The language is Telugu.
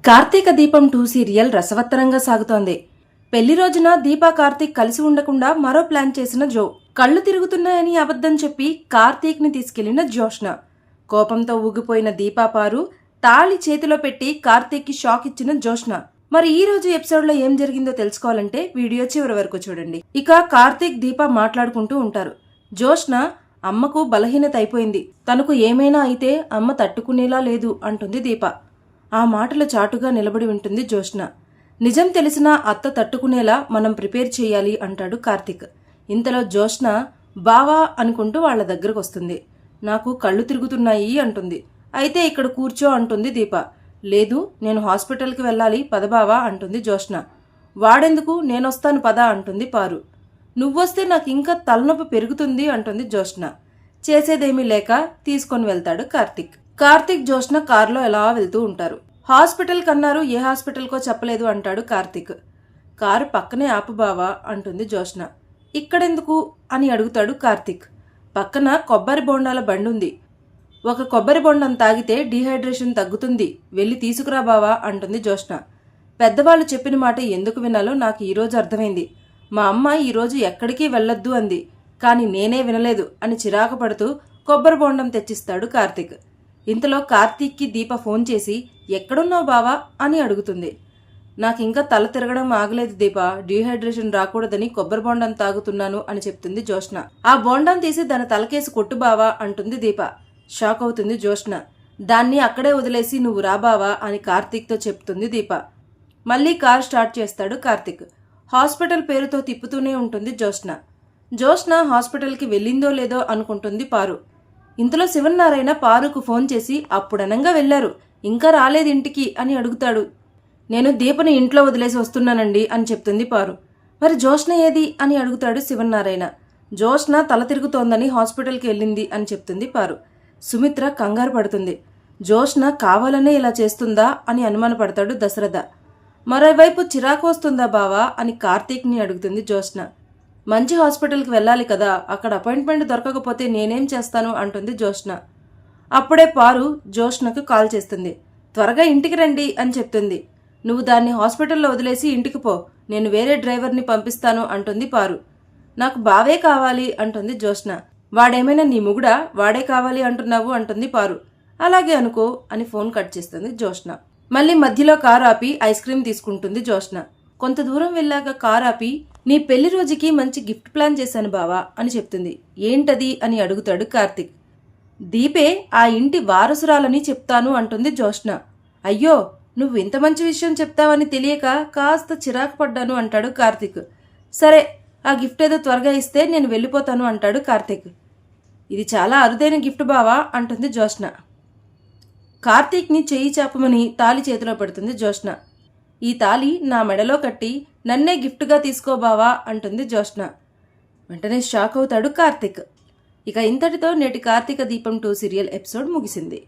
కార్తీక దీపం 2 సీరియల్ రసవత్తరంగా సాగుతోంది. పెళ్లి రోజున దీపా కార్తీక్ కలిసి ఉండకుండా మరో ప్లాన్ చేసిన జో, కళ్ళు తిరుగుతున్నాయని అబద్ధం చెప్పి కార్తీక్ ని తీసుకెళ్లిన జోష్న, కోపంతో ఊగిపోయిన దీపా పారు తాళి చేతిలో పెట్టి కార్తీక్ కి షాక్ ఇచ్చిన జోష్న. మరి ఈ రోజు ఎపిసోడ్ లో ఏం జరిగిందో తెలుసుకోవాలంటే వీడియో చివరి వరకు చూడండి. ఇక కార్తీక్ దీపా మాట్లాడుకుంటూ ఉంటారు. జోష్న అమ్మకు బలహీనత అయిపోయింది, తనకు ఏమైనా అయితే అమ్మ తట్టుకునేలా లేదు అంటుంది దీప. ఆ మాటలు చాటుగా నిలబడి ఉంటుంది జోష్న. నిజం తెలిసినా అత్త తట్టుకునేలా మనం ప్రిపేర్ చేయాలి అంటాడు కార్తీక్. ఇంతలో జోష్న బావా అనుకుంటూ వాళ్ల దగ్గరకు వస్తుంది. నాకు కళ్ళు తిరుగుతున్నాయి అంటుంది. అయితే ఇక్కడ కూర్చో అంటుంది దీప. లేదు, నేను హాస్పిటల్కి వెళ్ళాలి పదబావా అంటుంది జోష్న. వాడెందుకు, నేనొస్తాను పద అంటుంది పారు. నువ్వొస్తే నాకు ఇంకా తలనొప్పి పెరుగుతుంది అంటుంది జోష్న. చేసేదేమీ లేక తీసుకొని వెళ్తాడు కార్తీక్. కార్తీక్ జోష్న కారులో ఎలా వెళ్తూ ఉంటారు. హాస్పిటల్ కన్నారు, ఏ హాస్పిటల్కో చెప్పలేదు అంటాడు కార్తీక్. కారు పక్కనే ఆపు బావా అంటుంది జోష్న. ఇక్కడెందుకు అని అడుగుతాడు కార్తీక్. పక్కన కొబ్బరి బొండాల బండుంది, ఒక కొబ్బరి బొండం తాగితే డీహైడ్రేషన్ తగ్గుతుంది, వెళ్ళి తీసుకురా బావా అంటుంది జోష్న. పెద్దవాళ్ళు చెప్పిన మాట ఎందుకు వినాలో నాకు ఈరోజు అర్థమైంది. మా అమ్మ ఈరోజు ఎక్కడికి వెళ్ళొద్దు అంది, కాని నేనే వినలేదు అని చిరాకు పడుతూ కొబ్బరి బొండం తెచ్చిస్తాడు కార్తీక్. ఇంతలో కార్తీక్కి దీప ఫోన్ చేసి ఎక్కడున్నావు బావా అని అడుగుతుంది. నాకింకా తల తిరగడం ఆగలేదు దీపా, డీహైడ్రేషన్ రాకూడదని కొబ్బరి బొండం తాగుతున్నాను అని చెప్తుంది జోష్న. ఆ బొండం తీసి దాని తలకేసి కొట్టు బావా అంటుంది దీప. షాక్ అవుతుంది జోష్న. దాన్ని అక్కడే వదిలేసి నువ్వు రాబావా అని కార్తీక్తో చెప్తుంది దీప. మళ్లీ కార్ స్టార్ట్ చేస్తాడు కార్తీక్. హాస్పిటల్ పేరుతో తిప్పుతూనే ఉంటుంది జోష్న. జోష్న హాస్పిటల్కి వెళ్ళిందో లేదో అనుకుంటుంది పారు. ఇంతలో శివనారాయణ పారుకు ఫోన్ చేసి అప్పుడనంగా వెళ్లారు, ఇంకా రాలేదు ఇంటికి అని అడుగుతాడు. నేను దీపని ఇంట్లో వదిలేసి వస్తున్నానండి అని చెప్తుంది పారు. మరి జోష్న ఏది అని అడుగుతాడు శివనారాయణ. జోష్న తల తిరుగుతోందని హాస్పిటల్కి వెళ్ళింది అని చెప్తుంది పారు. సుమిత్ర కంగారు పడుతుంది. జోష్న కావాలనే ఇలా చేస్తుందా అని అనుమానపడతాడు దశరథ. మరోవైపు చిరాకు వస్తుందా బావా అని కార్తీక్ని అడుగుతుంది జోష్న. మంచి హాస్పిటల్కి వెళ్ళాలి కదా, అక్కడ అపాయింట్మెంట్ దొరకకపోతే నేనేం చేస్తాను అంటుంది జోష్న. అప్పుడే పారు జోష్నకు కాల్ చేస్తుంది. త్వరగా ఇంటికి రండి అని చెప్తుంది. నువ్వు దాన్ని హాస్పిటల్లో వదిలేసి ఇంటికి పో, నేను వేరే డ్రైవర్ని పంపిస్తాను అంటుంది పారు. నాకు బావే కావాలి అంటుంది జోష్న. వాడేమైనా నీ ముగుడా, వాడే కావాలి అంటున్నావు అంటుంది పారు. అలాగే అనుకో అని ఫోన్ కట్ చేస్తుంది జోష్న. మళ్ళీ మధ్యలో కారు ఆపి ఐస్ క్రీమ్ తీసుకుంటుంది జోష్న. కొంత దూరం వెళ్ళాక కారు ఆపి నీ పెళ్లి రోజుకి మంచి గిఫ్ట్ ప్లాన్ చేశాను బావా అని చెప్తుంది. ఏంటది అని అడుగుతాడు కార్తీక్. దీపే ఆ ఇంటి వారసురాలని చెప్తాను అంటుంది జోష్న. అయ్యో, నువ్వు ఇంత మంచి విషయం చెప్తావని తెలియక కాస్త చిరాకు పడ్డాను అంటాడు కార్తీక్. సరే, ఆ గిఫ్ట్ ఏదో త్వరగా ఇస్తే నేను వెళ్ళిపోతాను అంటాడు కార్తీక్. ఇది చాలా అరుదైన గిఫ్ట్ బావా అంటుంది జోష్న. కార్తీక్ని చెయ్యి చాపమని తాళి చేతిలో పెడుతుంది జోష్న. ఈ తాళి నా మెడలో కట్టి నన్నే గిఫ్ట్గా తీసుకోబావా అంటుంది జోష్న. వెంటనే షాక్ అవుతాడు కార్తీక్. ఇక ఇంతటితో నేటి కార్తీక దీపం 2 సీరియల్ ఎపిసోడ్ ముగిసింది.